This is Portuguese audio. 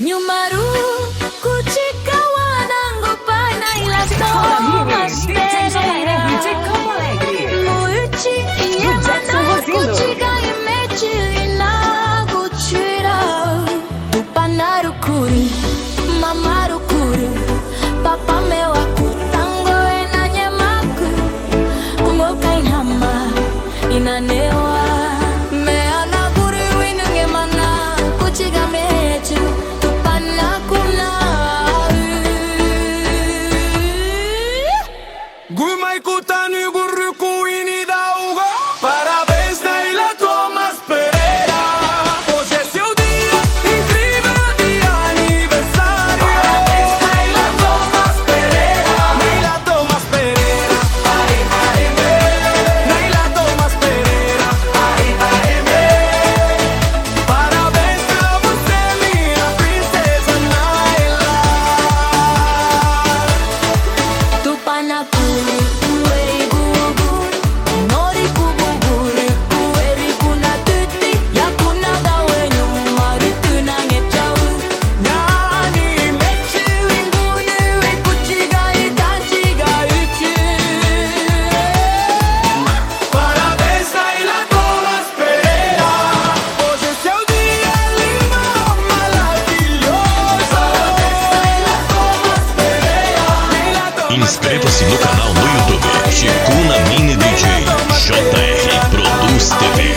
Nyumaru kuchikawanango painaila Thomas Pereira Muichi Yamana kuchiga imechilina kuchira Tupanaru kuri, mamaru kuri Papa mewa kutango enanyemaku Kumoka inhama inanewa Meana kuri winunge mana kuchiga mechu Gumai kutani gurru kuini daugo. Parabéns, Naila Thomas Pereira. Hoje é seu dia, incrível dia aniversário. Parabéns, Naila Thomas Pereira. Naila Thomas Pereira. Arriba, Naila Thomas Pereira. Arriba, Parabéns pra você, minha princesa Naila. Tupanakuri, ueri gugur, nori kubuguri, ueri kuna tutti, ja kuna dawenyu, marutuna ngechau. Nani Mechilingunu, ekuchiga itachiga uchu. Parabéns, Naila Thomas Pereira. Hoje é seu dia lindo, maravilhoso. Naila Thomas Pereira. Inscreva-se no canal no YouTube Chicuna Mini DJ JR Produz TV.